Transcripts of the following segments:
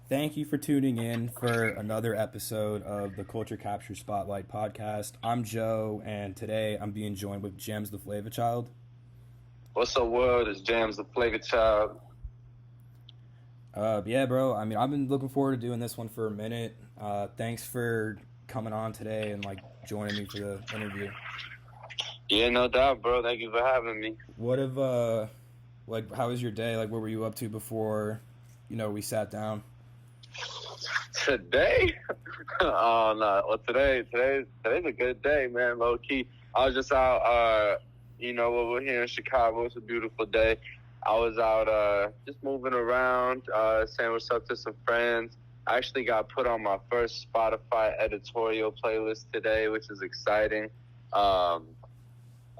Thank you for tuning in for another episode of the Culture Capture Spotlight podcast. I'm Joe, and today I'm being joined with JAMS the Flava Child. What's up, world? It's JAMS the Flava Child. Yeah, bro. I mean, I've been looking forward to doing this one for a minute. Thanks for coming on today and joining me for the interview. Yeah, no doubt, bro. Thank you for having me. What have how was your day? What were you up to before, we sat down? Today? Oh no. Well, today's a good day, man. Low key. I was just out. We're here in Chicago. It's a beautiful day. I was out just moving around, saying what's up to some friends. I actually got put on my first Spotify editorial playlist today, which is exciting. I've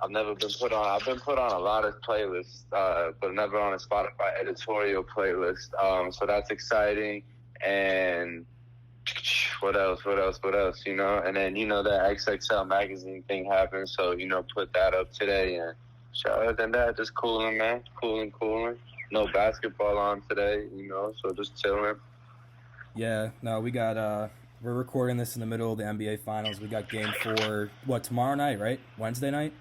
been put on a lot of playlists, but never on a Spotify editorial playlist. So that's exciting. And what else? And then, that XXL magazine thing happened. So, put that up today. And other than that, just cooling, man. Cooling. No basketball on today, so just chilling. Yeah, no, we're recording this in the middle of the NBA Finals. We got game 4, tomorrow night, right? Wednesday night?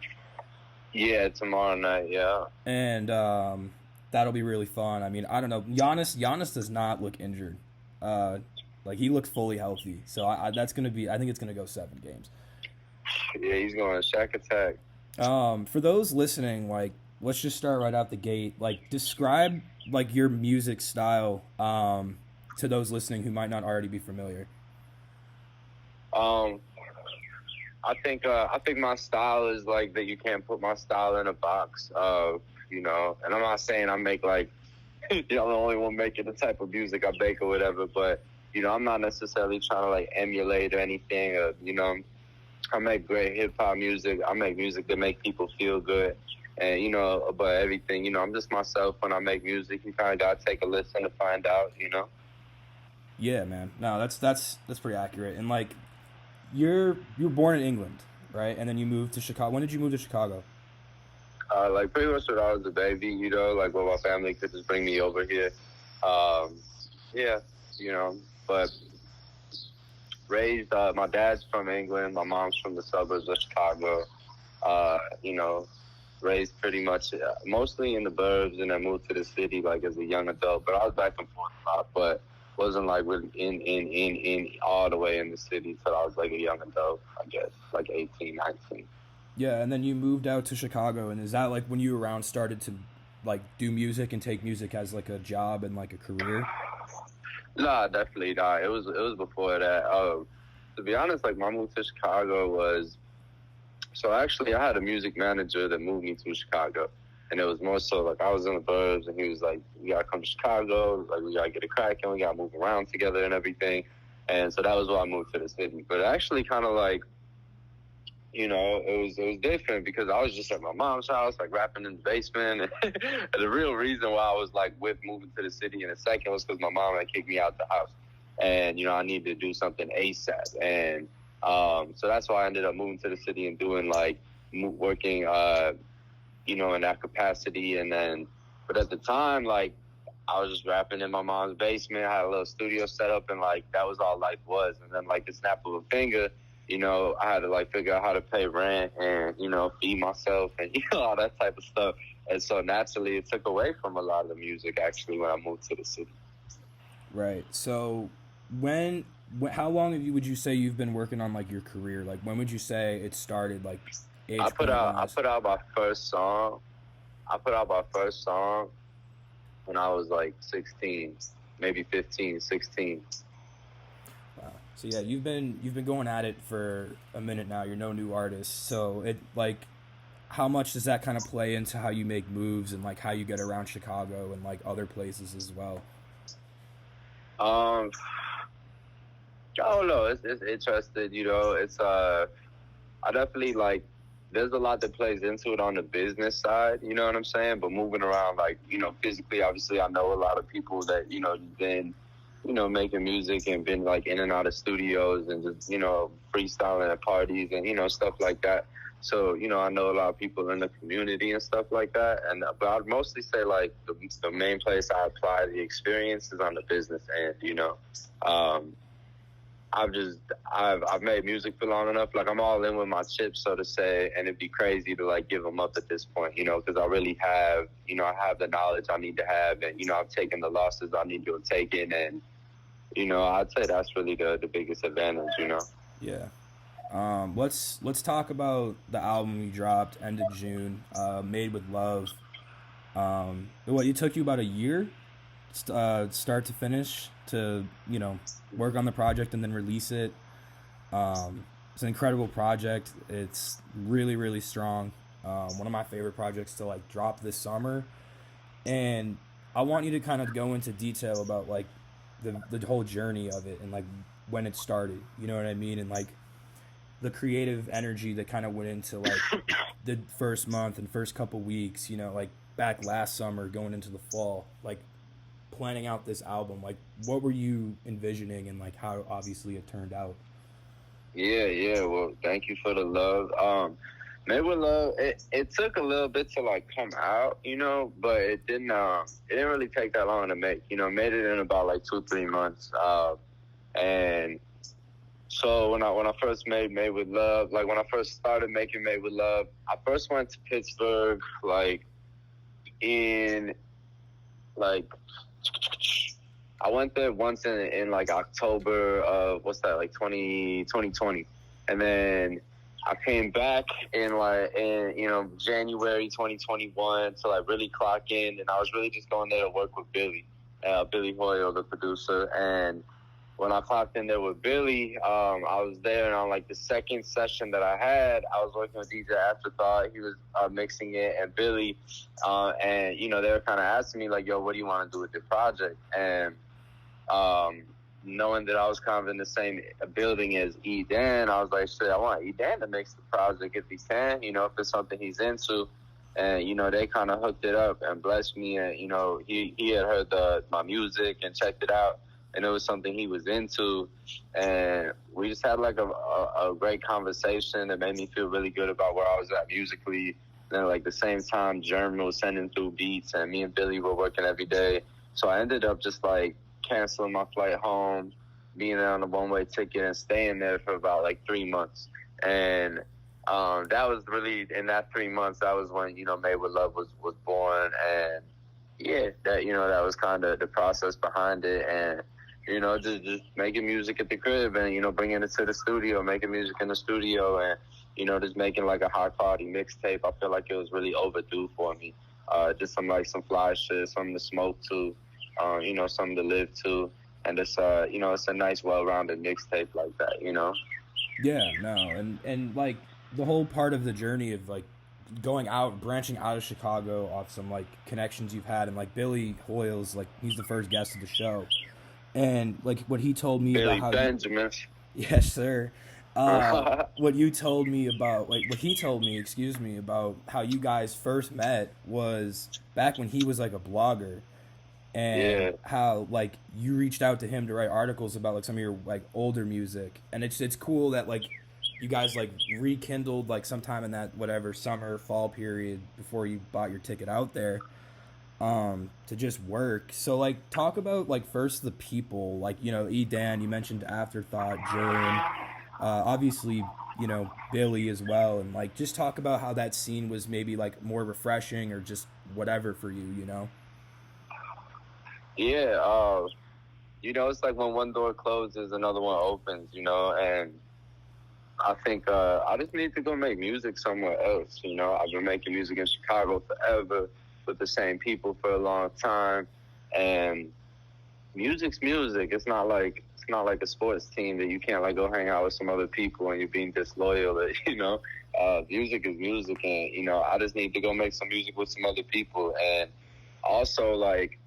Yeah, tomorrow night, yeah. And that'll be really fun. I mean, I don't know. Giannis does not look injured. He looks fully healthy. So I think it's going to go 7 games. Yeah, he's going to Shaq attack. For those listening, let's just start right out the gate. Describe your music style to those listening who might not already be familiar. I think my style is that you can't put my style in a box of, and I'm not saying I make I'm the only one making the type of music I make or whatever, but I'm not necessarily trying to emulate or anything. I make great hip hop music. I make music that make people feel good, and but everything. I'm just myself when I make music. You kind of gotta take a listen to find out. Yeah, man. No, that's pretty accurate. And you were born in England, right? And then you moved to Chicago. When did you move to Chicago? Pretty much when I was a baby, when my family could just bring me over here. But raised, my dad's from England, my mom's from the suburbs of Chicago. Raised pretty much mostly in the burbs, and then moved to the city as a young adult. But I was back and forth a lot, but wasn't really in all the way in the city till I was a young adult, I guess, 18, 19. Yeah, and then you moved out to Chicago, and is that when you were around started to do music and take music as a job and a career? Nah, definitely not. It was before that. To be honest, my move to Chicago was, so actually I had a music manager that moved me to Chicago. And it was more so I was in the burbs, and he was like, "We gotta come to Chicago. We gotta get it cracking. We gotta move around together and everything." And so that was why I moved to the city. But actually, kind of it was different because I was just at my mom's house, rapping in the basement. And the real reason why I was with moving to the city in a second was because my mom had kicked me out the house, and I needed to do something ASAP. And so that's why I ended up moving to the city and doing working. In that capacity. And then, but at the time, I was just rapping in my mom's basement. I had a little studio set up, and that was all life was. And then the snap of a finger, I had to figure out how to pay rent and, feed myself and, all that type of stuff. And so naturally it took away from a lot of the music actually when I moved to the city. Right. So how long would you say you've been working on your career? When would you say it started? I put out my first song. When I was 16, maybe 15, 16. Wow. So yeah, you've been going at it for a minute now. You're no new artist. So it how much does that kind of play into how you make moves and how you get around Chicago and other places as well? I don't know. It's interesting. It's I definitely there's a lot that plays into it on the business side, you know what I'm saying? But moving around, physically, obviously, I know a lot of people that, been, making music and been, in and out of studios and just, freestyling at parties and, stuff like that. So, you know, I know a lot of people in the community and stuff like that. And but I'd mostly say like the main place I apply the experience is on the business end. You know, I've made music for long enough. Like I'm all in with my chips, so to say, and it'd be crazy to like give them up at this point. You know, because I really have, you know, I have the knowledge I need to have, and you know, I've taken the losses I need to have taken, and you know, I'd say that's really the biggest advantage. You know. Yeah. Let's talk about the album you dropped end of June, Made with Love. What it took you about a year, start to finish, to work on the project and then release it. It's an incredible project. It's really really strong. One of my favorite projects to like drop this summer, and I want you to kind of go into detail about like the whole journey of it and like when it started. You know what I mean? And like the creative energy that kind of went into like the first month and first couple weeks, like back last summer going into the fall, like planning out this album. Like what were you envisioning and like how obviously it turned out? Yeah. Well, thank you for the love. Made with Love, it took a little bit to like come out, but it didn't really take that long to make. Made it in about like 2-3 months. And so when I first made with Love, like when I first started making Made with Love, I first went to Pittsburgh I went there once in like October of 2020, and then I came back in January 2021 to like really clock in, and I was really just going there to work with Billy Hoyle, the producer. And when I clocked in there with Billy, I was there, and on like the second session that I had, I was working with DJ Afterthought. He was mixing it, and Billy, and they were kind of asking me like, "Yo, what do you want to do with your project?" And knowing that I was kind of in the same building as E-Dan, I was like, shit, I want E-Dan to mix the project if he can, if it's something he's into. And, they kind of hooked it up and blessed me. And, he had heard my music and checked it out, and it was something he was into. And we just had like a great conversation that made me feel really good about where I was at musically. Then like the same time, Jeremy was sending through beats, and me and Billy were working every day. So I ended up just like canceling my flight home, being there on a one-way ticket, and staying there for about like 3 months. And that was really, in that 3 months, that was when Made with Love was born. And yeah, that that was kind of the process behind it. And just making music at the crib, and bringing it to the studio, making music in the studio, and just making like a high quality mixtape. I feel like it was really overdue for me. Just some fly shit, something to smoke to, something to live to, and it's it's a nice, well-rounded mixtape like that, Yeah, no, and like the whole part of the journey of like going out, branching out of Chicago off some like connections you've had, and like Billy Hoyle's like he's the first guest of the show, and like what he told me Billy about how Benjamin. Yes, sir. What he told me about about how you guys first met was back when he was like a blogger. And how like you reached out to him to write articles about like some of your like older music, and it's cool that like you guys like rekindled like sometime in that whatever summer fall period before you bought your ticket out there to just work. So like talk about like first the people, like E-Dan, you mentioned Afterthought, Jerem, obviously Billy as well, and like just talk about how that scene was maybe like more refreshing or just whatever for you. Yeah, it's like when one door closes, another one opens, and I think I just need to go make music somewhere else, I've been making music in Chicago forever with the same people for a long time, and music's music. It's not like a sports team that you can't like go hang out with some other people and you're being disloyal, music is music, and, I just need to go make some music with some other people. And also like,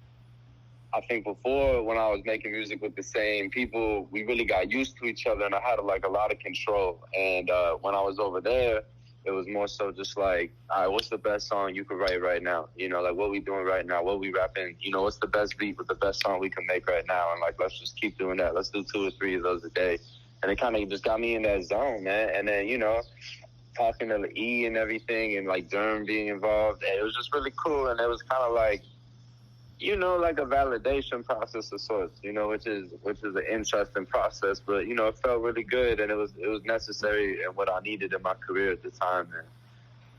I think before, when I was making music with the same people, we really got used to each other, and I had like a lot of control. And when I was over there, it was more so just like, all right, what's the best song you could write right now? Like what we doing right now? What we rapping? What's the best beat with the best song we can make right now? And like, let's just keep doing that. Let's do 2 or 3 of those a day. And it kind of just got me in that zone, man. And then, talking to the E and everything, and like Durham being involved. And it was just really cool, and it was kind of like, you know, like a validation process of sorts, you know, which is an interesting process, but you know, it felt really good, and it was necessary and what I needed in my career at the time. And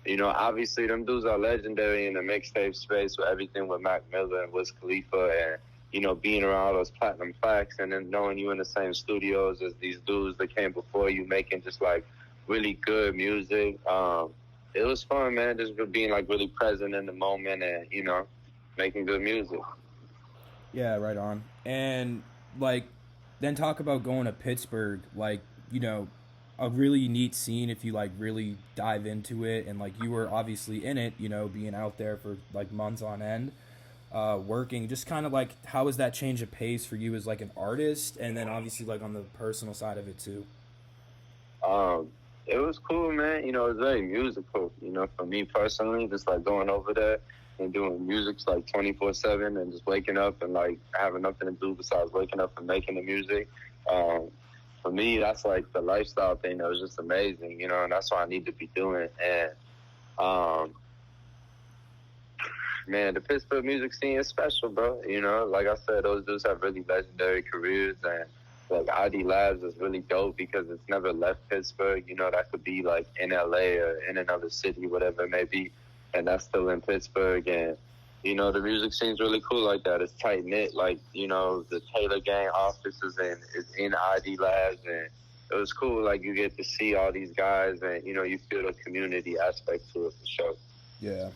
you know, obviously them dudes are legendary in the mixtape space with everything with Mac Miller and Wiz Khalifa, and you know, being around all those platinum plaques, and then knowing you in the same studios as these dudes that came before you, making just like really good music. It was fun, man, just being like really present in the moment, and you know, making good music. Yeah, right on. And like, then talk about going to Pittsburgh. Like, you know, a really neat scene if you like really dive into it. And like, you were obviously in it. You know, being out there for like months on end, working. Just kind of like, how was that change of pace for you as like an artist, and then obviously like on the personal side of it too? It was cool, man. You know, it was very musical. You know, for me personally, just like going over there and doing music like 24/7, and just waking up and like having nothing to do besides waking up and making the music. For me, that's like the lifestyle thing that was just amazing, you know, and that's what I need to be doing. And man, the Pittsburgh music scene is special, bro. You know, like I said, those dudes have really legendary careers, and like ID Labs is really dope because it's never left Pittsburgh. You know, that could be like in LA or in another city, whatever it may be, and that's still in Pittsburgh. And you know, the music scene's really cool like that. It's tight knit. Like, you know, the Taylor Gang office is in ID Labs, and it was cool. Like, you get to see all these guys, and you know, you feel the community aspect to it for sure. Yeah.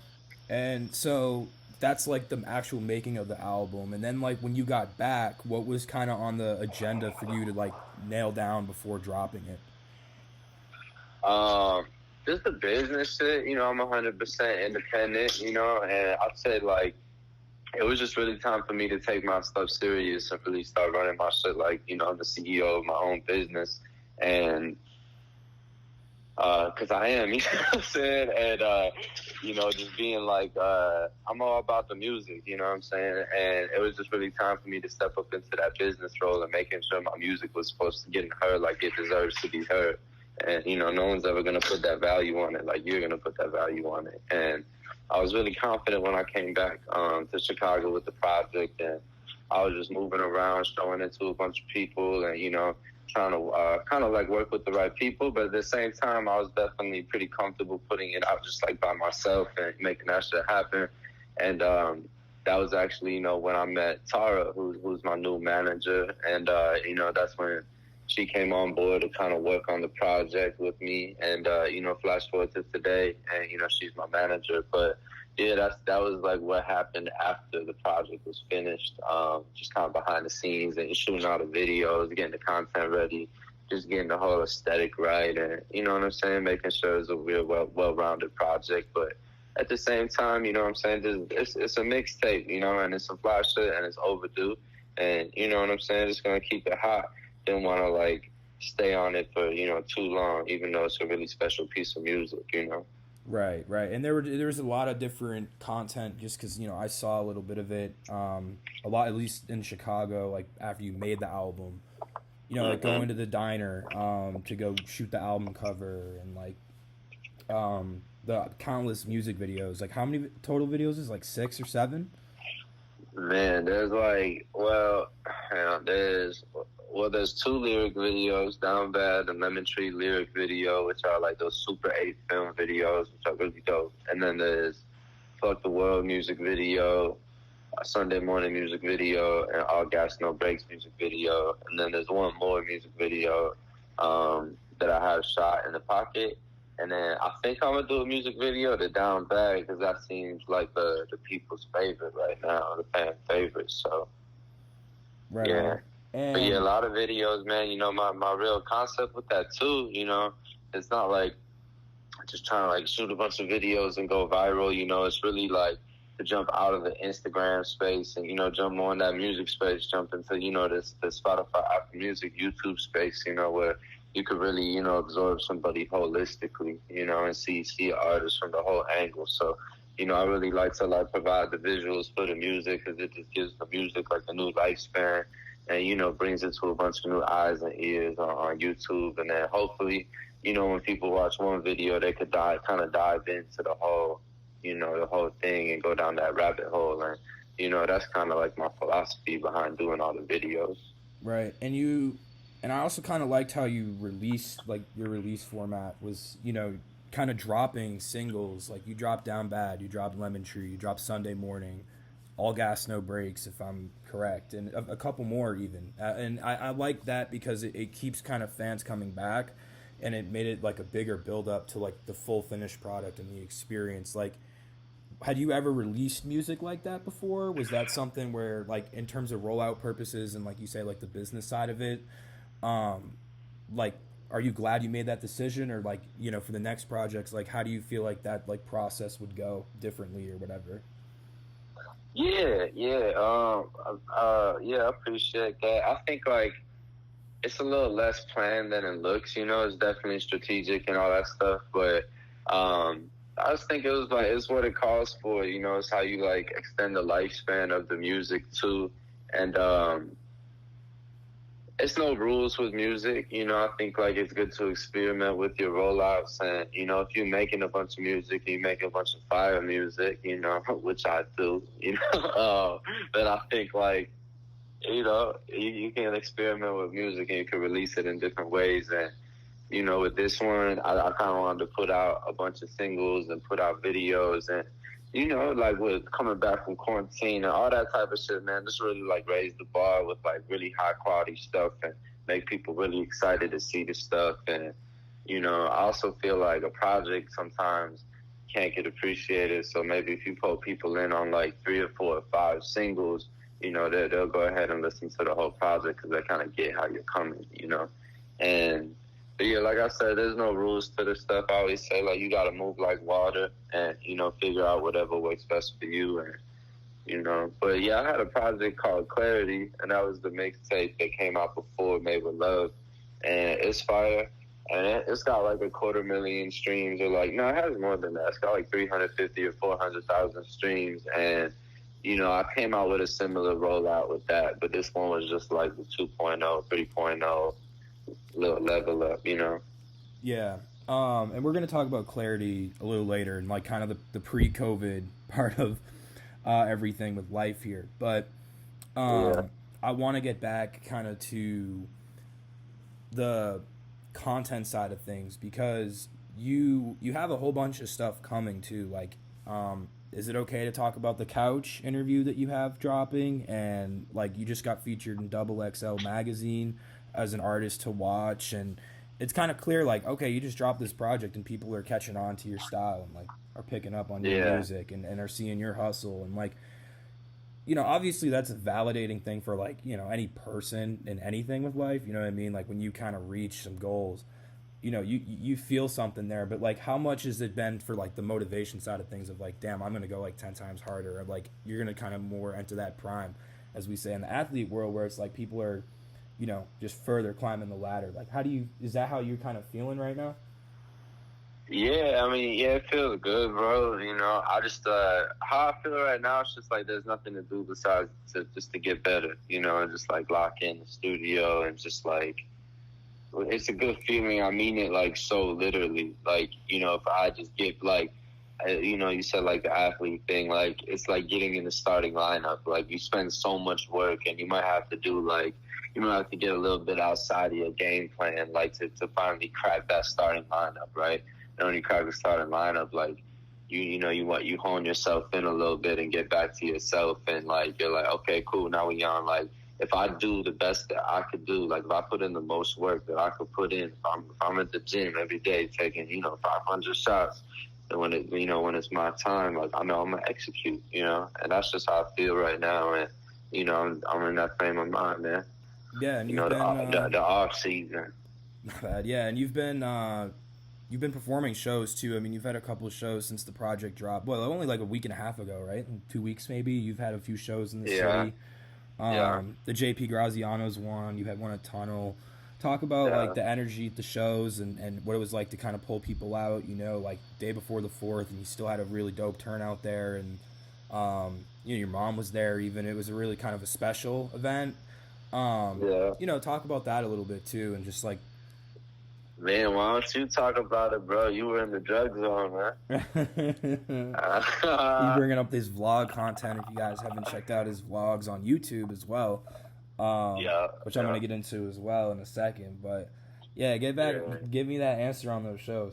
And so that's like the actual making of the album. And then like when you got back, what was kind of on the agenda for you to like nail down before dropping it? Just the business shit. You know, I'm 100% independent, you know, and I'd say like it was just really time for me to take my stuff serious and really start running my shit like, you know, I'm the CEO of my own business. And because I am, you know what I'm saying? And, you know, just being like, I'm all about the music, you know what I'm saying? And it was just really time for me to step up into that business role and making sure my music was supposed to get heard like it deserves to be heard. And, you know, no one's ever going to put that value on it like you're going to put that value on it. And I was really confident when I came back to Chicago with the project, and I was just moving around, showing it to a bunch of people, and, you know, trying to kind of like work with the right people. But at the same time, I was definitely pretty comfortable putting it out just like by myself and making that shit happen. And that was actually, you know, when I met Tara, who's my new manager. And, you know, that's when she came on board to kind of work on the project with me. And, you know, flash forward to today, and, you know, she's my manager. But yeah, that was like what happened after the project was finished. Just kind of behind the scenes and shooting all the videos, getting the content ready, just getting the whole aesthetic right, and you know what I'm saying, making sure it's a real well-rounded project. But at the same time, you know what I'm saying, it's a mixtape, you know, and it's some fly shit, and it's overdue, and you know what I'm saying, just gonna keep it hot. Didn't want to like stay on it for, you know, too long, even though it's a really special piece of music, you know. Right. And there was a lot of different content just because, you know, I saw a little bit of it, a lot, at least in Chicago, like after you made the album, you know, like going to the diner to go shoot the album cover, and like the countless music videos. Like, how many total videos is like 6 or 7? Man, there's like, there's 2 lyric videos, Down Bad and Lemon Tree lyric video, which are like those Super 8 film videos, which are really dope. And then there's Fuck the World music video, Sunday Morning music video, and All Gas No Brakes music video. And then there's one more music video that I have shot in the pocket. And then I think I'm going to do a music video to Down Bad, because that seems like the people's favorite right now, the fan favorite. So, right. Yeah. But yeah, a lot of videos, man. You know, my real concept with that too, you know, it's not like just trying to like shoot a bunch of videos and go viral. You know, it's really like to jump out of the Instagram space and, you know, jump more in that music space, jump into, you know, the Spotify, Apple Music, YouTube space, you know, where you could really, you know, absorb somebody holistically, you know, and see an artist from the whole angle. So, you know, I really like to like provide the visuals for the music, because it just gives the music like a new lifespan. And, you know, brings it to a bunch of new eyes and ears on YouTube. And then hopefully, when people watch one video, they could kind of dive into the whole, the whole thing and go down that rabbit hole. And, that's kind of like my philosophy behind doing all the videos. Right. And I also kind of liked how you released, like, your release format was, kind of dropping singles. Like, you dropped Down Bad, you dropped Lemon Tree, you dropped Sunday Morning, All Gas No Brakes, if I'm correct, and a couple more even. And I like that because it keeps kind of fans coming back, and it made it like a bigger build up to like the full finished product and the experience. Like, had you ever released music like that before? Was that something where, like, in terms of rollout purposes and, like you say, like the business side of it, like, are you glad you made that decision, or, like, for the next projects, like, how do you feel like that, like, process would go differently or whatever? Yeah, I appreciate that. I think, like, it's a little less planned than it looks, it's definitely strategic and all that stuff, but, I just think it was like, it's what it calls for, it's how you like extend the lifespan of the music too. And, it's no rules with music, I think like it's good to experiment with your rollouts. And, if you're making a bunch of music, you make a bunch of fire music, which I do, then I think like, you can experiment with music and you can release it in different ways. And, with this one, I kind of wanted to put out a bunch of singles and put out videos. And, like with coming back from quarantine and all that type of shit, man, just really like raise the bar with like really high quality stuff and make people really excited to see the stuff. And, I also feel like a project sometimes can't get appreciated. So maybe if you put people in on like 3 or 4 or 5 singles, they'll go ahead and listen to the whole project because they kind of get how you're coming, And, but yeah, like I said, there's no rules to this stuff. I always say, like, you got to move like water and, figure out whatever works best for you. And, but yeah, I had a project called Clarity, and that was the mixtape that came out before Made with Love. And it's fire. And it's got like 250,000 streams, or like, no, it has more than that. It's got like 350 or 400,000 streams. And, I came out with a similar rollout with that, but this one was just like the 2.0, 3.0. Little level up, Yeah. And we're going to talk about Clarity a little later and like kind of the pre-COVID part of everything with life here. But I want to get back kind of to the content side of things, because you have a whole bunch of stuff coming too. Like, is it okay to talk about the Couch interview that you have dropping? And like, you just got featured in Double XL magazine as an artist to watch, and it's kind of clear, like, okay, you just dropped this project and people are catching on to your style and like are picking up on your music and are seeing your hustle. And like, obviously that's a validating thing for like, any person in anything with life, you know what I mean? Like when you kind of reach some goals, you feel something there. But like, how much has it been for like the motivation side of things of like, damn, I'm gonna go like 10 times harder, or like you're gonna kind of more enter that prime, as we say in the athlete world, where it's like people are just further climbing the ladder. Like, is that how you're kind of feeling right now? Yeah, I mean, yeah, it feels good, bro. I just, how I feel right now, it's just like there's nothing to do besides to get better, and just like lock in the studio and just like, it's a good feeling. I mean it like so literally. Like, if I just get like, you said like the athlete thing, like it's like getting in the starting lineup. Like you spend so much work and you might have to get a little bit outside of your game plan, like to finally crack that starting lineup, right? And when you crack the starting lineup, like you hone yourself in a little bit and get back to yourself, and like you're like, okay, cool, now we on. Like if I do the best that I could do, like if I put in the most work that I could put in, if I'm at the gym every day taking 500 shots, and when it's my time, like I know I'm gonna execute, and that's just how I feel right now, and I'm in that frame of mind, man. Yeah, and the off season. Not bad. Yeah, and you've been performing shows too. I mean, you've had a couple of shows since the project dropped. Well, only like a week and a half ago, right? 2 weeks maybe. You've had a few shows in the city. The JP Graziano's one. You had one at Tunnel. Talk about like the energy at the shows and what it was like to kind of pull people out. Like day before the 4th, and you still had a really dope turnout there, and your mom was there. Even it was a really kind of a special event. Talk about that a little bit too, and just like Man, why don't you talk about it, bro? You were in the drug zone, man. He's bringing up this vlog content. If you guys haven't checked out his vlogs on YouTube as well, which I'm gonna get into as well in a second. But yeah, give me that answer on those shows.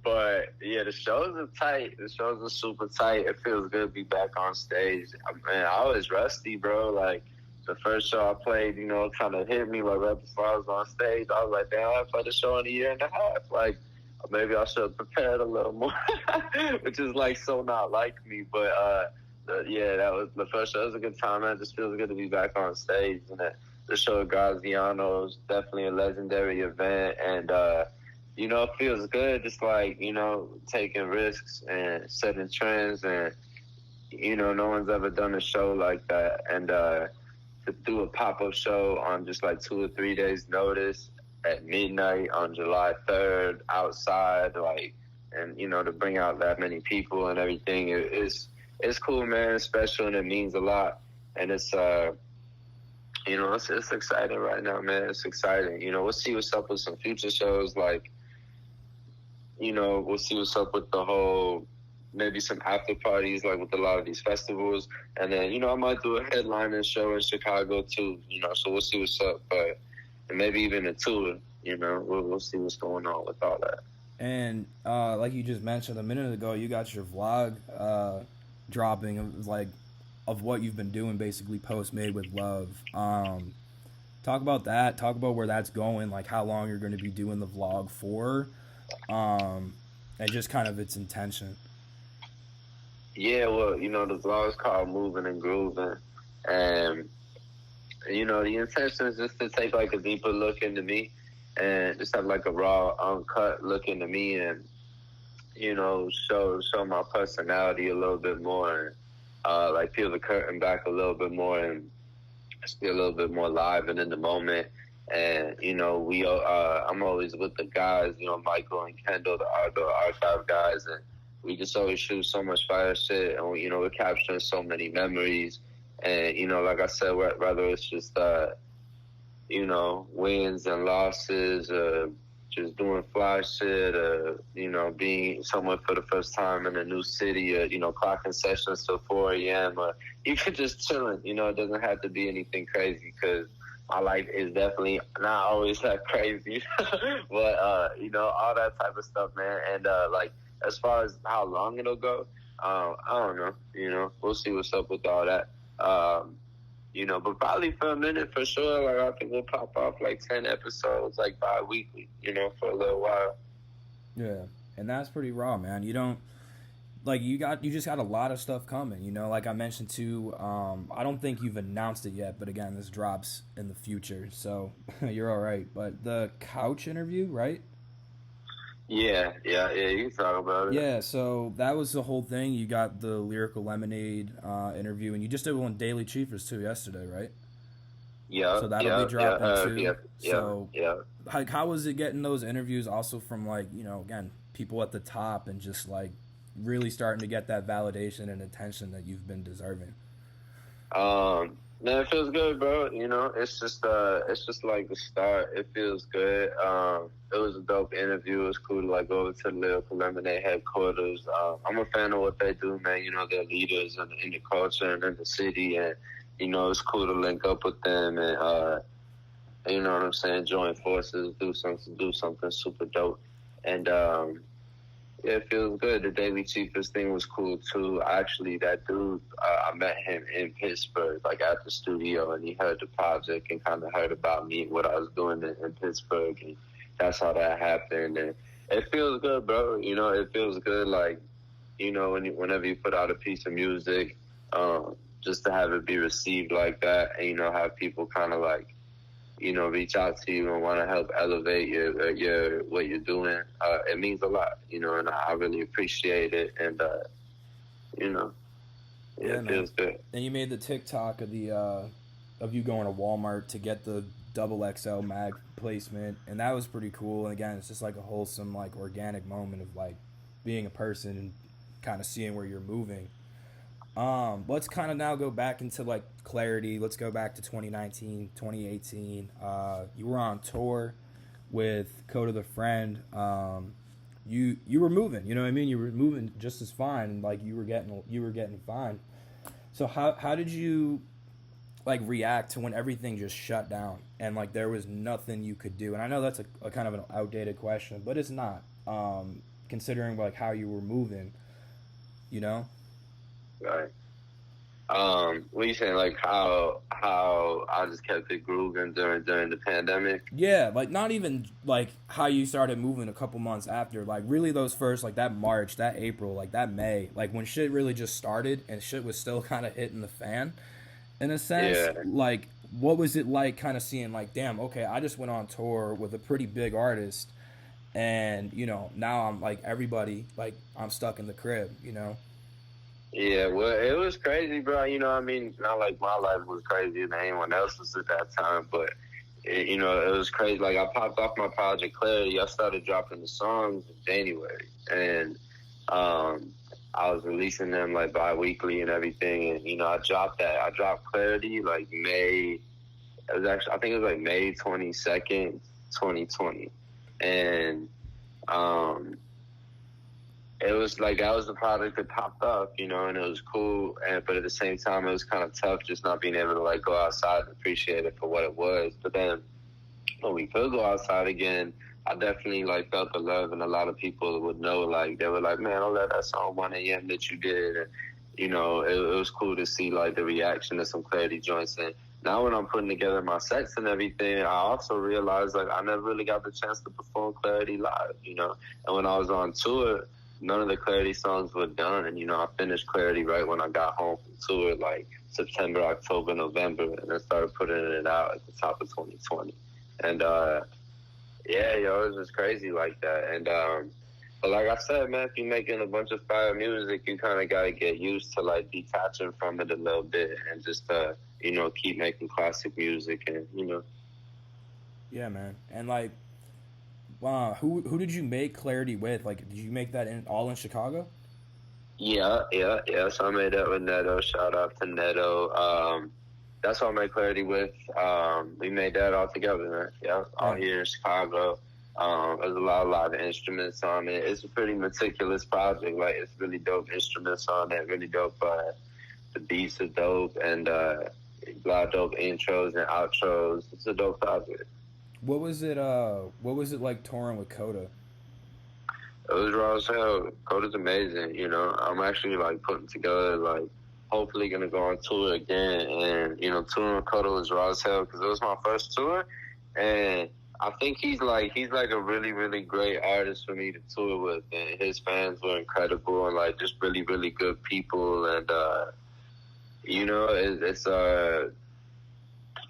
But yeah, the shows are tight. The shows are super tight. It feels good to be back on stage. Man, I was rusty, bro. Like, the first show I played, you know, kind of hit me like right before I was on stage. I was like, damn, I haven't played a show in a year and a half. Like, maybe I should have prepared a little more, which is like so not like me. But yeah, that was the first show. It was a good time, man. It just feels good to be back on stage. And the show at Graziano was definitely a legendary event. And, you know, it feels good just like, you know, taking risks and setting trends. And, you know, no one's ever done a show like that. And, to do a pop-up show on just like 2 or 3 days notice at midnight on July 3rd outside, like, and, you know, to bring out that many people and everything, it's cool, man. It's special and it means a lot. And it's, you know, it's exciting right now, man. It's exciting. You know, we'll see what's up with some future shows. Like, you know, we'll see what's up with the whole, maybe some after parties, like with a lot of these festivals. And then, you know, I might do a headlining show in Chicago too, you know, so we'll see what's up. But and maybe even a tour, you know, we'll see what's going on with all that. And like you just mentioned a minute ago, you got your vlog dropping of what you've been doing, basically Post Made with Love. Talk about that. Talk about where that's going, like how long you're going to be doing the vlog for, and just kind of its intention. Yeah, well, you know, the vlog is called Moving and Grooving. And, you know, the intention is just to take, like, a deeper look into me and just have, like, a raw, uncut look into me and, you know, show my personality a little bit more and, like, peel the curtain back a little bit more and just be a little bit more live and in the moment. And, you know, I'm always with the guys, you know, Michael and Kendall, the archive guys, and we just always shoot so much fire shit, and, you know, we're capturing so many memories. And, you know, like I said, whether it's just, you know, wins and losses, just doing fly shit, you know, being somewhere for the first time in a new city, you know, clocking sessions till 4 a.m., or even just chilling. You know, it doesn't have to be anything crazy because my life is definitely not always that crazy. But, you know, all that type of stuff, man. And, like, as far as how long it'll go, I don't know. You know, we'll see what's up with all that. You know, but probably for a minute, for sure, like, I think we'll pop off, like, 10 episodes, like, bi-weekly, you know, for a little while. Yeah, and that's pretty raw, man. You don't, like, you just got a lot of stuff coming, you know, like I mentioned, too. I don't think you've announced it yet, but, again, this drops in the future, so you're all right. But the couch interview, right? Yeah, you can talk about it. Yeah, so that was the whole thing. You got the Lyrical Lemonade interview, and you just did one Daily Chiefers too yesterday, right? Yeah. So that'll be dropping too. Yeah. Like, how was it getting those interviews also from, like, you know, again, people at the top and just, like, really starting to get that validation and attention that you've been deserving? Man, it feels good, bro. You know, it's just like the start. It feels good. It was a dope interview. It was cool to, like, go over to the Lyrical Lemonade headquarters. I'm a fan of what they do, man. You know, they're leaders in the culture and in the city, and, you know, it's cool to link up with them and, you know what I'm saying, join forces, do something super dope. And, yeah, it feels good. The Daily Chiefers thing was cool, too. Actually, that dude, I met him in Pittsburgh, like, at the studio, and he heard the project and kind of heard about me and what I was doing in Pittsburgh, and that's how that happened. And it feels good, bro. You know, it feels good, like, you know, whenever you put out a piece of music, just to have it be received like that and, you know, have people kind of, like, you know, reach out to you and want to help elevate your what you're doing. It means a lot, you know, and I really appreciate it. And, you know, it feels good. And you made the TikTok of you going to Walmart to get the XXL mag placement, and that was pretty cool. And again, it's just like a wholesome, like, organic moment of, like, being a person and kind of seeing where you're moving. Let's kind of now go back into like clarity. Let's go back to 2019, 2018. You were on tour with Kota The Friend. You were moving. You know what I mean? You were moving just as fine. Like you were getting fine. So how did you like react to when everything just shut down and like there was nothing you could do? And I know that's a kind of an outdated question, but it's not. Considering like how you were moving, you know. Right. What you saying? Like how I just kept it grooving during the pandemic? Yeah, like not even like how you started moving a couple months after. Like really those first like that March, that April, like that May, like when shit really just started and shit was still kind of hitting the fan in a sense. Yeah. Like what was it like kind of seeing like damn, okay, I just went on tour with a pretty big artist and, you know, now I'm like everybody like I'm stuck in the crib, you know. Yeah, well, it was crazy, bro. You know, I mean, not like my life was crazy than anyone else's at that time, but you know, it was crazy. Like I popped off my project Clarity. I started dropping the songs in January, and I was releasing them like bi-weekly and everything. And you know, I dropped Clarity like May. It was actually, I think it was like May 22nd, 2020, and it was like that was the product that popped up, you know, and it was cool. But at the same time, it was kind of tough just not being able to like go outside and appreciate it for what it was. But then when we could go outside again, I definitely like felt the love, and a lot of people would know, like they were like, "Man, don't let that song 1 a.m. that you did." And, you know, it was cool to see like the reaction to some Clarity joints. And now when I'm putting together my sets and everything, I also realized like I never really got the chance to perform Clarity live, you know. And when I was on tour, none of the Clarity songs were done. And, you know, I finished Clarity right when I got home from tour, like September, October, November, and then started putting it out at the top of 2020. And, yeah, yo, it was just crazy like that. And, but like I said, man, if you're making a bunch of fire music, you kind of got to get used to, like, detaching from it a little bit and just, you know, keep making classic music and, you know. Yeah, man. And like who did you make Clarity with? Like, did you make that all in Chicago? Yeah. So I made that with Neto. Shout out to Neto. That's what I made Clarity with. We made that all together, man. Yeah, all here in Chicago. There's a lot of live instruments on it. It's a pretty meticulous project. Like, it's really dope instruments on it. Really dope. The beats are dope, and a lot of dope intros and outros. It's a dope project. What was it? What was it like touring with Kota? It was raw as hell. Kota's amazing. You know, I'm actually like putting together like hopefully gonna go on tour again, and you know, touring with Kota was raw as hell because it was my first tour, and I think he's like a really really great artist for me to tour with, and his fans were incredible and like just really really good people, and you know,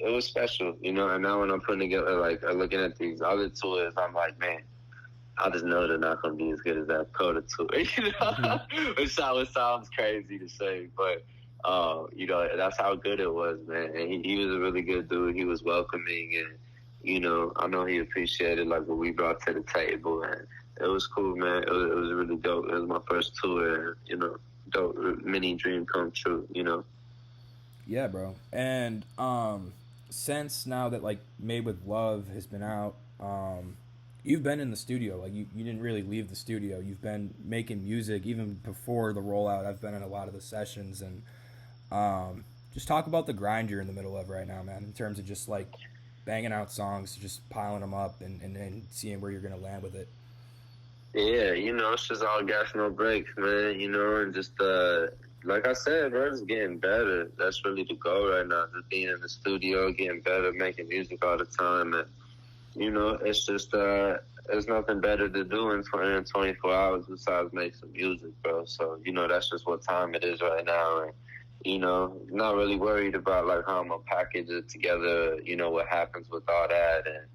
it was special, you know. And now when I'm putting together, like, looking at these other tours, I'm like, man, I just know they're not going to be as good as that Kota tour, you know? Mm-hmm. It sounds crazy to say, but, you know, that's how good it was, man. And he was a really good dude. He was welcoming, and, you know, I know he appreciated, like, what we brought to the table, and it was cool, man. It was really dope. It was my first tour, and, you know, dope, mini dream come true, you know? Yeah, bro. And, since now that like Made with Love has been out, you've been in the studio. Like you didn't really leave the studio. You've been making music even before the rollout. I've been in a lot of the sessions, and just talk about the grind you're in the middle of right now, man, in terms of just like banging out songs, just piling them up and seeing where you're gonna land with it. Yeah, you know, it's just all gas, no brakes, man, you know, and just like I said, bro, it's getting better. That's really the goal right now. Just being in the studio, getting better, making music all the time. And, you know, it's just, there's nothing better to do in 24 hours besides make some music, bro. So, you know, that's just what time it is right now. And, you know, not really worried about, like, how I'm going to package it together, you know, what happens with all that. And,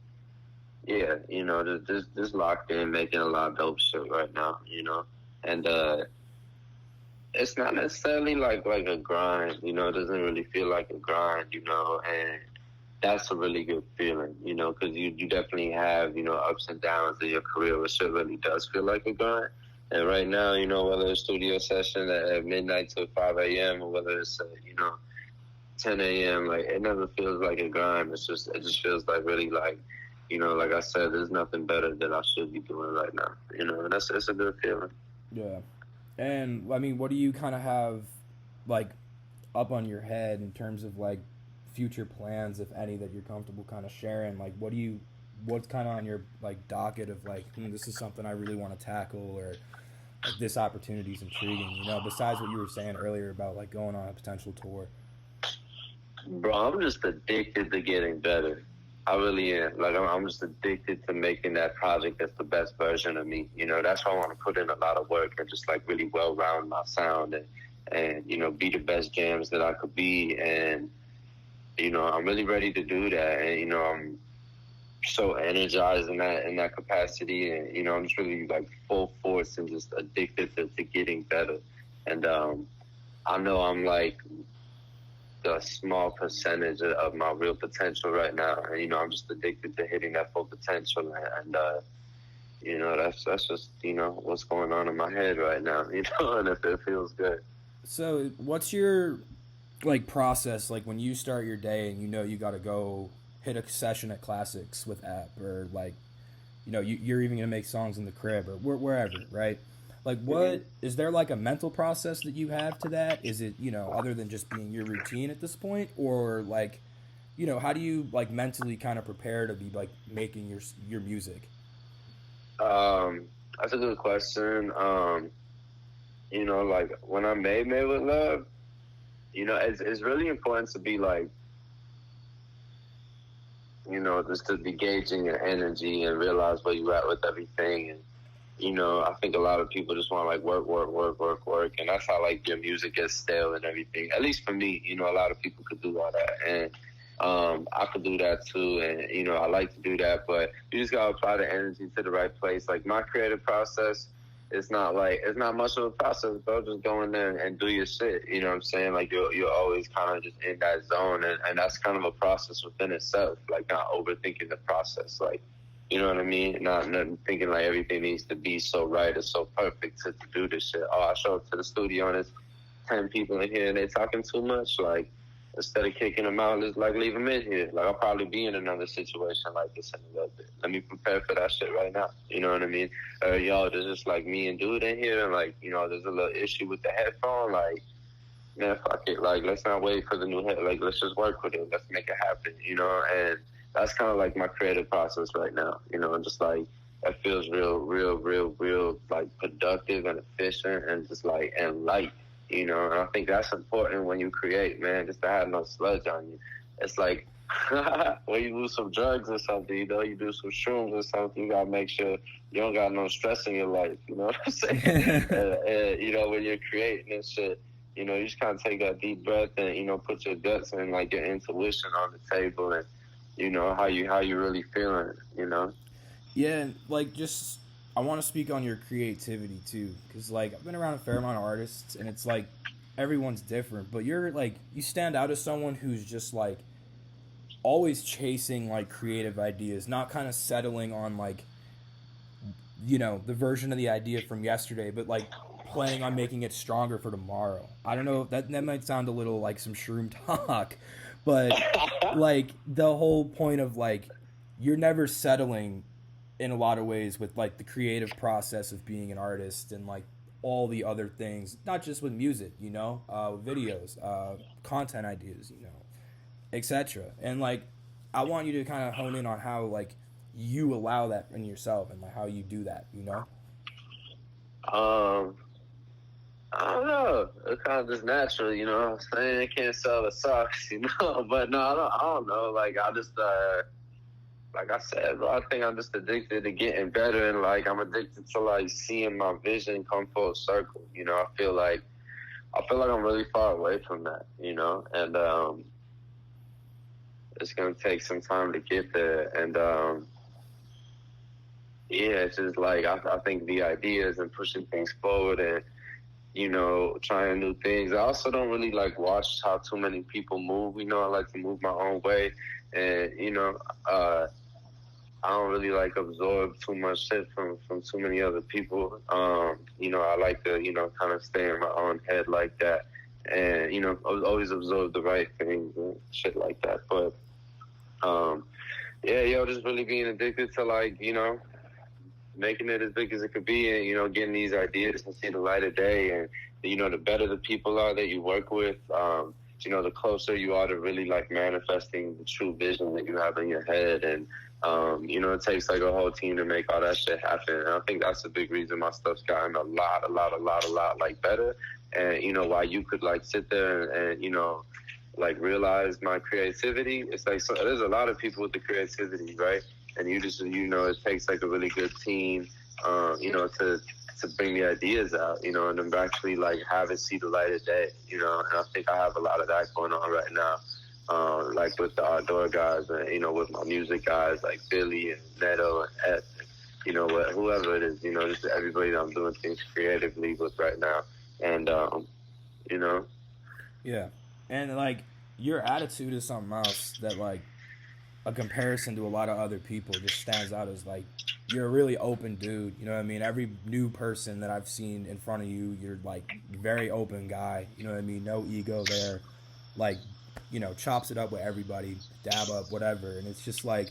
yeah, you know, just locked in, making a lot of dope shit right now, you know. And, it's not necessarily like a grind, you know. It doesn't really feel like a grind, you know, and that's a really good feeling, you know, because you definitely have, you know, ups and downs in your career, which it really does feel like a grind. And right now, you know, whether it's studio session at midnight to 5 a.m. or whether it's, 10 a.m., like, it never feels like a grind. It just feels like really like, like I said, there's nothing better that I should be doing right now, and it's a good feeling. Yeah. And I mean, what do you kind of have like up on your head in terms of like future plans, if any, that you're comfortable kind of sharing? Like, what's kind of on your like docket of like, this is something I really want to tackle, or like this opportunity is intriguing, besides what you were saying earlier about like going on a potential tour? Bro, I'm just addicted to getting better. I really am. Like, I'm just addicted to making that project that's the best version of me. That's why I want to put in a lot of work and just, like, really well-round my sound and be the best jams that I could be. And, I'm really ready to do that. And, I'm so energized in that capacity. And, I'm just really, like, full force and just addicted to getting better. And I know I'm, like, a small percentage of my real potential right now, and I'm just addicted to hitting that full potential, and that's just what's going on in my head right now, and it feels good. So what's your like process, like when you start your day and you got to go hit a session at Classics with App, or like you're even gonna make songs in the crib or wherever, right? Like, what is there like a mental process that you have to that? Is it, other than just being your routine at this point, or like, how do you like mentally kind of prepare to be like making your music? That's a good question. Like when I made with Love, it's really important to be like, just to be gauging your energy and realize where you're at with everything. And I think a lot of people just want to like work, and that's how like your music gets stale and everything. At least for me, a lot of people could do all that, and I could do that too, and I like to do that, but you just gotta apply the energy to the right place. Like my creative process, it's not much of a process, bro. Just go in there and do your shit. You know what I'm saying? Like you're always kind of just in that zone, and that's kind of a process within itself. Like not overthinking the process, like. You know what I mean? Not thinking like everything needs to be so right or so perfect to do this shit. Oh, I show up to the studio and there's 10 people in here and they talking too much. Like, instead of kicking them out, let's like leave them in here. Like, I'll probably be in another situation like this in a little bit. Let me prepare for that shit right now. You know what I mean? There's just like me and dude in here, and like, there's a little issue with the headphone. Like, man, fuck it. Like, let's not wait for the new head. Like, let's just work with it. Let's make it happen, and that's kind of like my creative process right now, and just like, it feels real, like productive and efficient and just like, and light, and I think that's important when you create, man, just to have no sludge on you. It's like, when you do some drugs or something, you do some shrooms or something, you gotta make sure you don't got no stress in your life, you know what I'm saying? When you're creating this shit, you just kind of take that deep breath and, put your guts and like your intuition on the table and, how you really feeling, Yeah, like just I want to speak on your creativity too, because like I've been around a fair amount of artists, and it's like everyone's different, but you're like, you stand out as someone who's just like always chasing like creative ideas, not kind of settling on like the version of the idea from yesterday, but like planning on making it stronger for tomorrow. I don't know, that might sound a little like some shroom talk, but like the whole point of like, you're never settling in a lot of ways with like the creative process of being an artist and like all the other things, not just with music, videos, content ideas, etc. And like, I want you to kind of hone in on how like you allow that in yourself and like how you do that, I don't know. It's kind of just natural, you know what I'm saying? I can't sell the socks, But no, I don't know. Like, I just, like I said, bro, I think I'm just addicted to getting better, and like I'm addicted to like seeing my vision come full circle. I feel like I'm really far away from that, and it's gonna take some time to get there. And yeah, it's just like I think the ideas and pushing things forward and trying new things. I also don't really like watch how too many people move. I like to move my own way, and I don't really like absorb too much shit from too many other people. You know, I like to, you know, kind of stay in my own head like that, and you know, always absorb the right things and shit like that. But yeah, yo, just really being addicted to, like, you know, making it as big as it could be, and you know, getting these ideas and see the light of day. And you know, the better the people are that you work with, you know, the closer you are to really like manifesting the true vision that you have in your head. And you know, it takes like a whole team to make all that shit happen. And I think that's a big reason my stuff's gotten a lot like better. And you know, while you could like sit there and you know, like realize my creativity, it's like, so there's a lot of people with the creativity, right? And you just, you know, it takes like a really good team, you know, to bring the ideas out, you know, and then actually like have it see the light of day, you know. And I think I have a lot of that going on right now, like with the outdoor guys, and you know, with my music guys like Billy and Neto and Ed, and, you know, whoever it is, you know, just everybody that I'm doing things creatively with right now. And you know, Yeah, and like your attitude is something else that like a comparison to a lot of other people just stands out as like you're a really open dude. You know what I mean? Every new person that I've seen in front of you, you're like very open guy. You know what I mean? No ego there. Like, you know, chops it up with everybody, dab up, whatever. And it's just like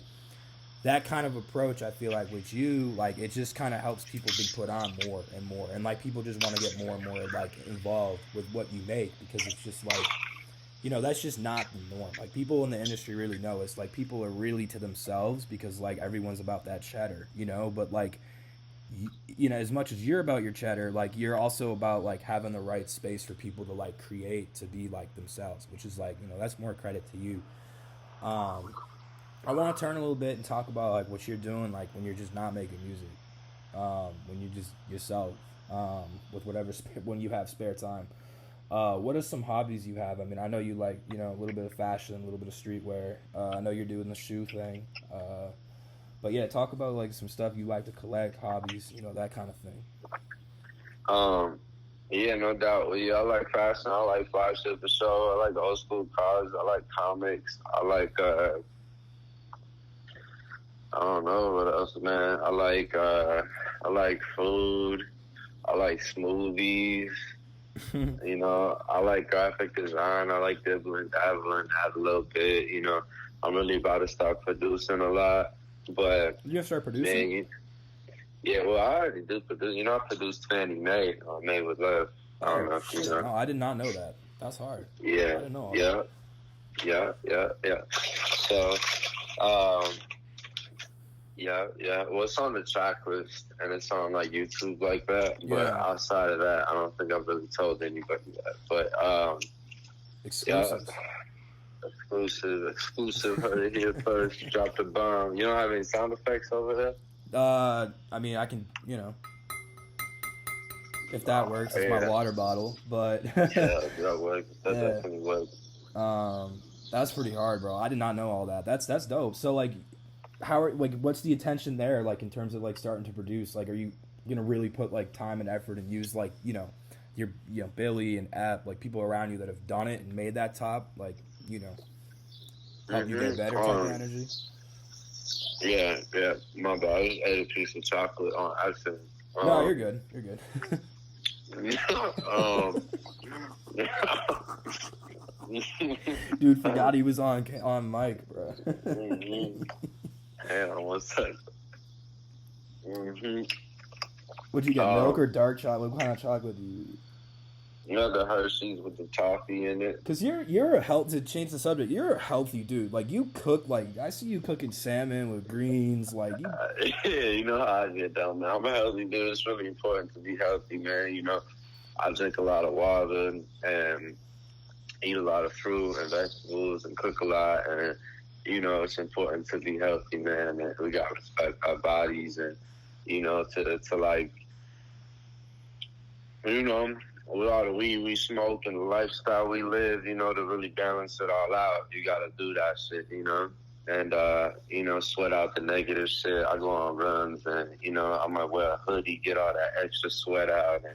that kind of approach. I feel like with you, like it just kind of helps people be put on more and more, and like people just want to get more and more like involved with what you make, because it's just like, you know, that's just not the norm. Like people in the industry really know it's like people are really to themselves because like everyone's about that cheddar, you know. But like you know, as much as you're about your cheddar, like you're also about like having the right space for people to like create to be like themselves, which is like, you know, that's more credit to you. um I want to turn a little bit and talk about like what you're doing like when you're just not making music, when you just yourself, with whatever when you have spare time. What are some hobbies you have? I mean, I know you like, you know, a little bit of fashion, a little bit of streetwear. I know you're doing the shoe thing. But yeah, talk about like some stuff you like to collect, hobbies, you know, that kind of thing. um, yeah, no doubt. Well, yeah, I like fashion. I like fly shit for sure. I like old school cars. I like comics. I like I don't know what else, man. I like food. I like smoothies. You know, I like graphic design. I like dibbling, dabbling, have a little bit. You know, I'm really about to start producing a lot. But You have to start producing? man, yeah, well, I already do produce. You know, I produced Fannie Mae on Made with Love. I don't Oh know if you shit! know. No, I did not know that. That's hard. I Yeah, didn't know all that. yeah, yeah. So, um, yeah. Well, it's on the track list and it's on like YouTube like that. But Yeah, outside of that, I don't think I've really told anybody that. But yeah, exclusives. exclusive. Heard it here first. Drop the bomb. You don't have any sound effects over there? I mean, I can, you know, if that Oh, works. It's my yeah, water bottle, but yeah, that works. That yeah. definitely works. That's pretty hard, bro. I did not know all that. That's dope. So like, how are like, what's the attention there? Like in terms of like starting to produce. Like, are you gonna really put like time and effort and use like, you know, your, you know, Billy and App, like people around you that have done it and made that top, like, you know, help you get better type of energy? Yeah. My bad. I just ate a piece of chocolate on accident. No, Um, you're good. You're good. um, Dude forgot he was on mic, bro. Hang on one second. Would you get, milk or dark chocolate? What kind of chocolate do you eat? You know the Hershey's with the toffee in it. Cause you're a health, to change the subject. You're a healthy dude. Like you cook, like I see you cooking salmon with greens. Like you, Yeah, you know how I get down, man. I'm a healthy dude. It's really important to be healthy, man. You know, I drink a lot of water and eat a lot of fruit and vegetables and cook a lot. And, you know, it's important to be healthy, man. And we got to respect our bodies and, you know, to like, you know, with all the weed we smoke and the lifestyle we live, you know, to really balance it all out, you got to do that shit, you know. And, you know, sweat out the negative shit. I go on runs and, you know, I might wear a hoodie, get all that extra sweat out and,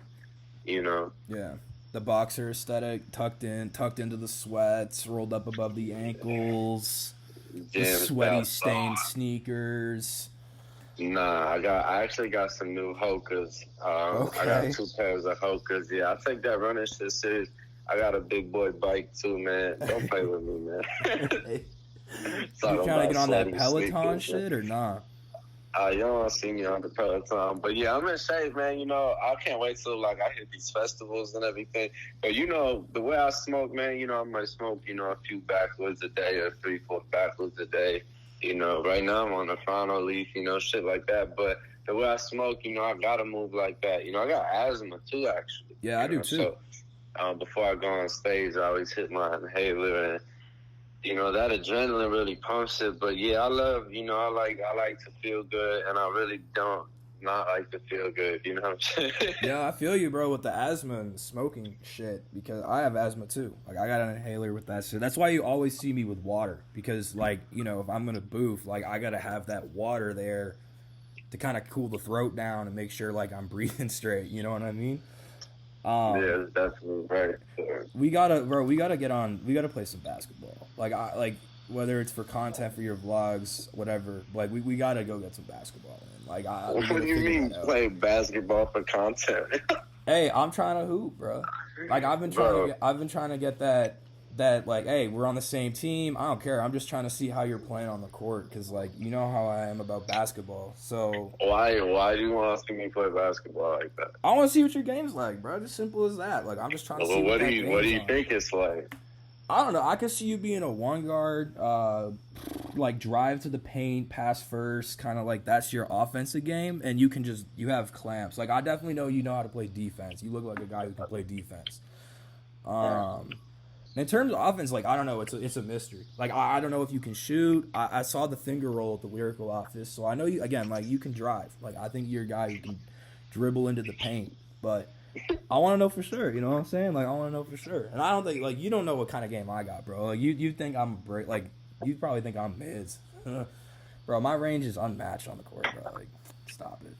you know. yeah, the boxer aesthetic, tucked into the sweats, rolled up above the ankles. The Jams sweaty belt. stained sneakers. Nah, I actually got some new Hokas. I got Okay. 2 pairs of Hokas. Yeah, I take that running shit serious. I got a big boy bike too, man. Don't play with me, man. You trying to get on that Peloton sneakers, shit or not? You don't want to see me on the Peloton, but yeah, I'm in shape, man. You know, I can't wait till like I hit these festivals and everything. But you know, the way I smoke, man, you know, I might smoke, you know, a few backwoods a day or 3-4 backwoods a day. You know, right now I'm on the final leaf, you know, shit like that. But the way I smoke, you know, I gotta move like that. You know, I got asthma too, actually. Yeah, I do too. So before I go on stage, I always hit my inhaler, and you know that adrenaline really pumps it. But yeah, I love, you know, I like to feel good, and I really don't not like to feel good. You know what I'm saying? Yeah, I feel you, bro, with the asthma and smoking shit, because I have asthma too. Like, I got an inhaler with that shit. That's why you always see me with water, because, like, you know, if I'm gonna boof, like, I gotta have that water there to kind of cool the throat down and make sure, like, I'm breathing straight. You know what I mean? Yeah, that's right. We gotta play some basketball. Like, whether it's for content for your vlogs, whatever. Like, we gotta go get some basketball in. Like, what do you mean play basketball for content? Hey, I'm trying to hoop, bro. Like, I've been trying to get that like, hey, we're on the same team. I don't care. I'm just trying to see how you're playing on the court, because, like, you know how I am about basketball. So why do you want to see me play basketball like that? I want to see what your game's like, bro. Just simple as that. Like, I'm just trying to see. What do you think it's like? I don't know. I could see you being a one guard, like drive to the paint, pass first, kind of like that's your offensive game, and you have clamps. Like, I definitely know you know how to play defense. You look like a guy who can play defense. In terms of offense, like, I don't know. It's a mystery. Like, I don't know if you can shoot. I saw the finger roll at the lyrical office, so I know you, again, like, you can drive. Like, I think you're a guy who can dribble into the paint, but I want to know for sure. You know what I'm saying? Like, I want to know for sure. And I don't think, like, you don't know what kind of game I got, bro. Like, you think I'm break. Like, you probably think I'm mids. Bro, my range is unmatched on the court, bro. Like, stop it.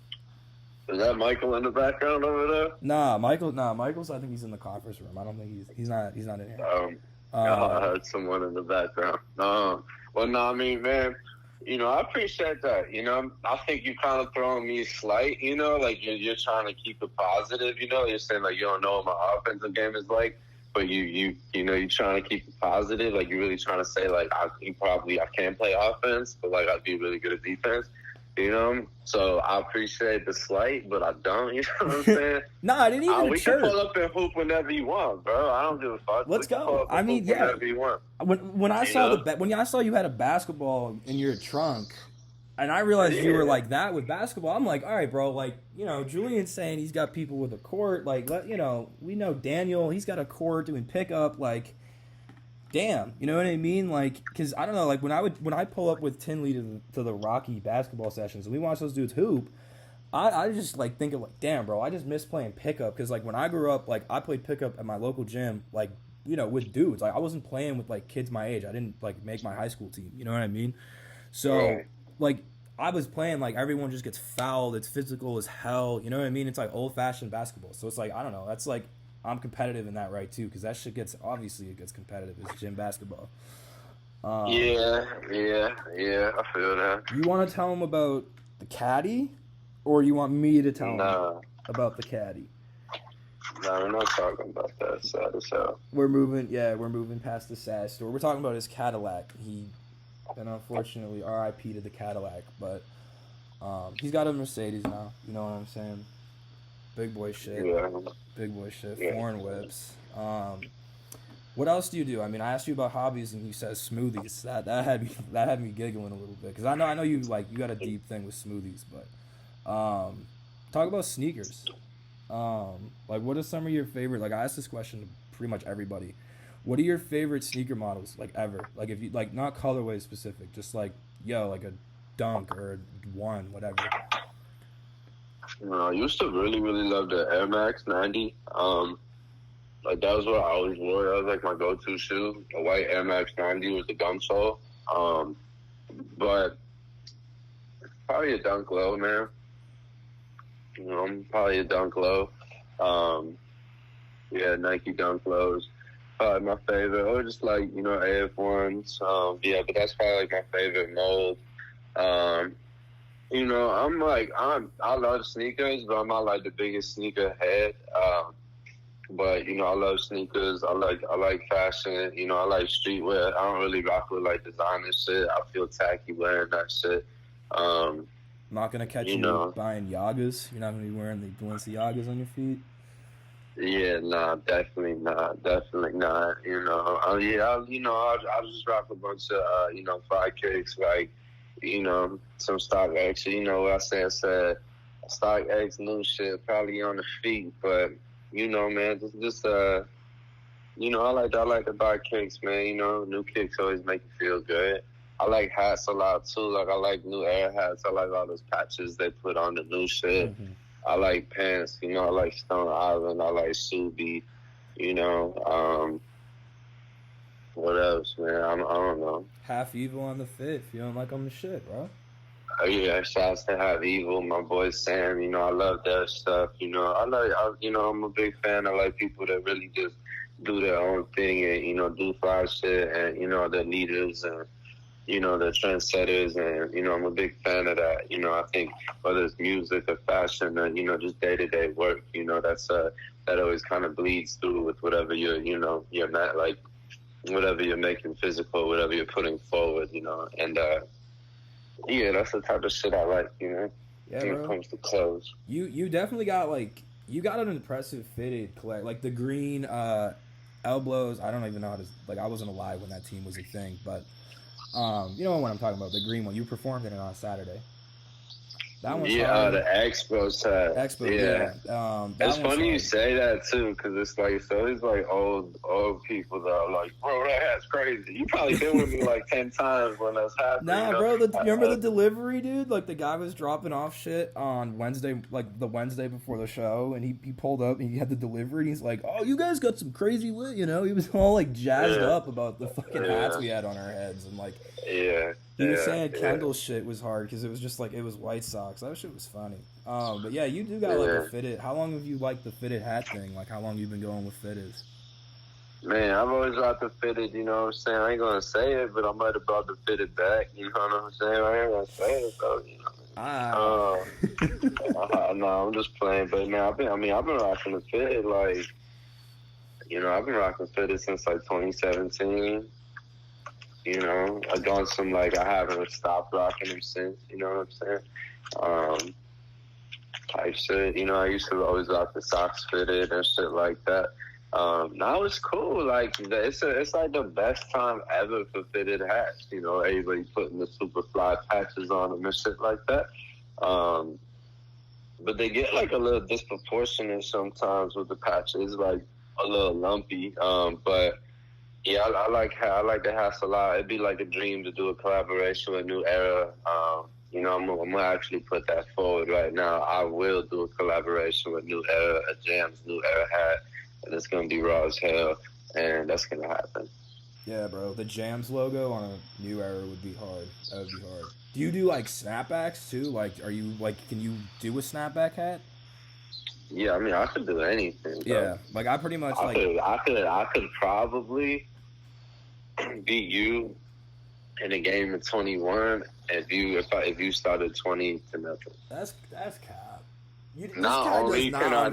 Is that Michael in the background over there? Nah, Michael's, I think he's in the conference room. I don't think he's not in here. I heard someone in the background. Well, no, I mean, man, you know, I appreciate that. You know, I think you kind of throwing me slight, you know, like you're trying to keep it positive, you know. You're saying, like, you don't know what my offensive game is like, but you know, you're trying to keep it positive. Like, you're really trying to say, like, I can play offense, but, like, I'd be really good at defense. You know, so I appreciate the slight, but I don't. You know what I'm saying? No, I didn't even. We can pull up and hoop whenever you want, bro. I don't give a fuck. Let's go. I mean, yeah. Whenever you want. When I saw you had a basketball in your trunk, and I realized you were like that with basketball, I'm like, all right, bro. Like, you know, Julian's saying he's got people with a court. Like, you know, we know Daniel. He's got a court doing pickup. Like, damn, you know what I mean? Like, because I don't know, like, when I pull up with Tinley to the Rocky basketball sessions and we watch those dudes hoop, I just, like, think of, like, damn, bro, I just miss playing pickup, because, like, when I grew up, like, I played pickup at my local gym, like, you know, with dudes. Like, I wasn't playing with, like, kids my age. I didn't, like, make my high school team, you know what I mean? So, like, I was playing, like, everyone just gets fouled. It's physical as hell, you know what I mean? It's, like, old-fashioned basketball. So it's, like, I don't know, that's, like, I'm competitive in that, right, too, because that shit gets competitive. It's gym basketball. Yeah, I feel that. You want to tell him about the caddy, or you want me to tell him about the caddy? No, we're not talking about that. Sad as hell. We're moving past the sad story. We're talking about his Cadillac. And unfortunately, R.I.P. to the Cadillac, but he's got a Mercedes now. You know what I'm saying? Big boy shit. Yeah. Big boy shit. Yeah. Foreign whips. What else do you do? I mean, I asked you about hobbies, and you said smoothies. That had me giggling a little bit, because I know you got a deep thing with smoothies, but talk about sneakers. Like, what are some of your favorite? Like, I asked this question to pretty much everybody. What are your favorite sneaker models, like, ever? Like, if you like, not colorway specific, just like, like a Dunk or a One, whatever. I used to really, really love the Air Max 90. Like, that was what I always wore. That was, like, my go-to shoe. A white Air Max 90 with the gum sole. But probably a Dunk Low, man. You know, probably a Dunk Low. Yeah, Nike Dunk Lows. probably my favorite. Or just like, you know, AF1s. Yeah, but that's probably like my favorite mold. You know, I love sneakers, but I'm not like the biggest sneaker head. But you know, I love sneakers. I like fashion. You know, I like streetwear. I don't really rock with like designer shit. I feel tacky wearing that shit. Not gonna catch You you know, buying Yagas. You're not gonna be wearing the Balenciagas on your feet. yeah, nah, definitely not. You know, I'll just rock a bunch of you know, fly kicks, like, you know, some stock X. You know what I said stock X new shit probably on the feet, but you know, man, just you know, I like to buy kicks, man. You know, new kicks always make you feel good. I like hats a lot too. Like I like new air hats. I like all those patches they put on the new shit. Mm-hmm. I like pants. You know, I like Stone Island. I like Subi. You know, what else, man? I don't know. Half evil on the fit. If you don't like them, the shit, bro. Oh, yeah, shouts to Have Evil, my boy Sam. You know, I love their stuff. You know, you know, I'm a big fan. I like people that really just do their own thing and, you know, do fly shit, and, you know, they're leaders and, you know, they're trendsetters, and, you know, I'm a big fan of that. You know, I think whether it's music or fashion or, you know, just day-to-day work, you know, that always kind of bleeds through with whatever you're not, like, whatever you're making physical, whatever you're putting forward, you know, and, yeah, that's the type of shit I like, you know, Yeah, when bro. it comes to clothes. You definitely got like you got an impressive fitted collect. Like the green elbows. I don't even know how to like. I wasn't alive when that team was a thing, but you know what I'm talking about. The green one. You performed in it on Saturday. That one's hard. The Expo set. Expo, Yeah. that It's one's funny you hard. say that too, because it's like, so it's like old people that are like, bro, that hat's crazy. You probably been with me like 10 times when that's happening. Nah, you know? bro. Remember the delivery, dude? Like the guy was dropping off shit on Wednesday, like the Wednesday before the show, and he pulled up and he had the delivery, and he's like, "Oh, you guys got some crazy lit," you know? He was all like jazzed up about the fucking hats we had on our heads, and like, Yeah. he was saying Kendall's shit was hard because it was just like it was White Sox. That shit was funny. But yeah, you do got like a fitted. How long have you liked the fitted hat thing? Like, how long you been going with fitteds? Man, I've always liked the fitted, you know what I'm saying? I ain't gonna say it, but I might have brought the fitted back, you know what I'm saying? I ain't gonna say it though, you know. No, I'm just playing, but man, I've been rocking the fitted, like, you know, I've been rocking fitted since like 2017. You know, I've done some, like, I haven't stopped rocking them since, you know what I'm saying? Type shit, you know, I used to always rock the socks fitted and shit like that. Now it's cool, like, it's like the best time ever for fitted hats, you know, everybody putting the super fly patches on them and shit like that. But they get, like, a little disproportionate sometimes with the patches, like, a little lumpy, but yeah, I like the hats a lot. It'd be like a dream to do a collaboration with New Era. You know, I'm gonna actually put that forward right now. I will do a collaboration with New Era, a JAMS New Era hat, and it's gonna be raw as hell, and that's gonna happen. Yeah, bro. The JAMS logo on a New Era would be hard. That would be hard. Do you do like snapbacks too? Like, are you like, can you do a snapback hat? Yeah, I mean, I could do anything. Yeah, like I pretty much I could probably beat you in a game of 21 if you started 20 to nothing. That's cap. Not only can I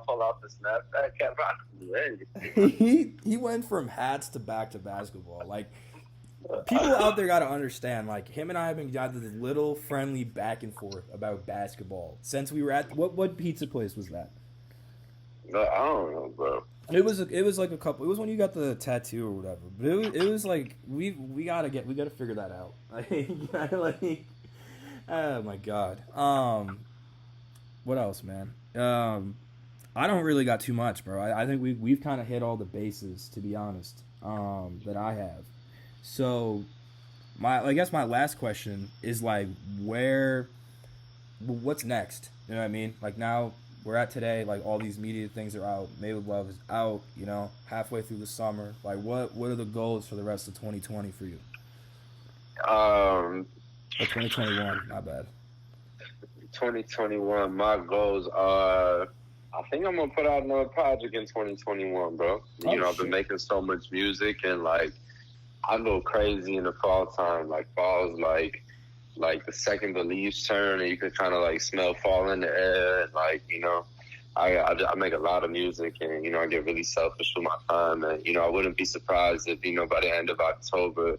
pull out the snapback cap, I can do anything. he went from hats to back to basketball. Like, people out there got to understand, like, him and I have been got this little friendly back and forth about basketball since we were at what pizza place was that? But I don't know, bro. It was like a couple. It was when you got the tattoo or whatever. But it was like we gotta figure that out. Like, oh my god. What else, man? I don't really got too much, bro. I think we've kind of hit all the bases, to be honest. That I have. So, I guess my last question is like, what's next? You know what I mean? Like, now we're at today, like, all these media things are out. Made with Love is out, you know, halfway through the summer. Like, what are the goals for the rest of 2020 for you? Or 2021, not bad. 2021, my goals are, I think I'm gonna put out another project in 2021, bro. I've been making so much music, and like I go crazy in the fall time. Like fall's like the second the leaves turn, and you can kind of like smell fall in the air, and like I make a lot of music, and I get really selfish with my time, and I wouldn't be surprised if by the end of October,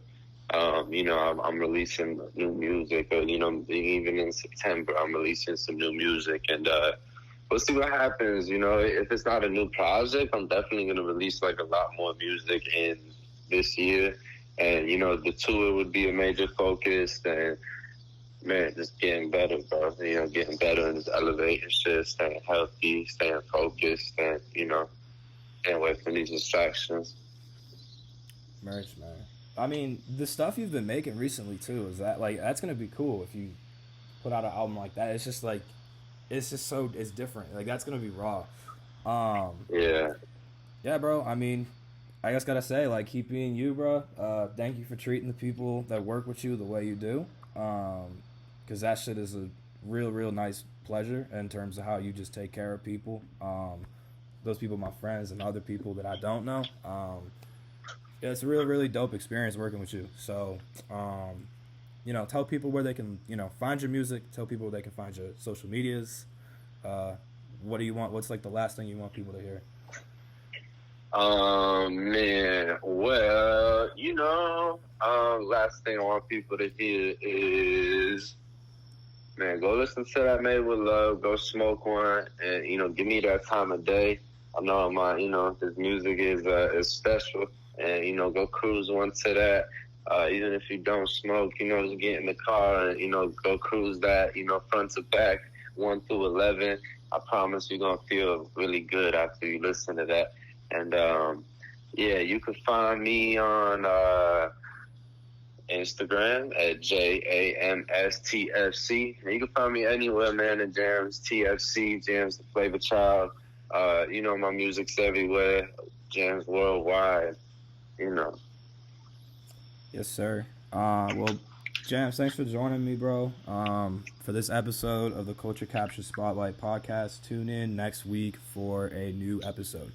I'm releasing new music, or even in September I'm releasing some new music, and we'll see what happens. If it's not a new project, I'm definitely gonna release like a lot more music in this year, and the tour would be a major focus, and man, just getting better, bro. Getting better and just elevating shit, staying healthy, staying focused, and can't wait for these distractions. Merch, man. I mean, the stuff you've been making recently too, is that like that's gonna be cool if you put out an album like that. It's just like it's different. Like that's gonna be raw. Yeah, bro. I mean, I just gotta say, like, keep being you, bro. Thank you for treating the people that work with you the way you do. Because that shit is a real nice pleasure in terms of how you just take care of people. Those people, my friends, and other people that I don't know. It's a really dope experience working with you. So, tell people where they can, find your music. Tell people where they can find your social medias. What do you want? What's like the last thing you want people to hear? Man, well, last thing I want people to hear is, man, go listen to that Made with Love, go smoke one, and, give me that time of day. I know this music is special, and, go cruise one to that. Even if you don't smoke, just get in the car and, go cruise that, front to back, 1 through 11. I promise you're going to feel really good after you listen to that. And, you can find me on Instagram at JAMSTFC. And you can find me anywhere, man, at JAMS TFC, JAMS The Flava Child. My music's everywhere. JAMS Worldwide, Yes, sir. Well, JAMS, thanks for joining me, bro. For this episode of the Culture Capture Spotlight podcast. Tune in next week for a new episode.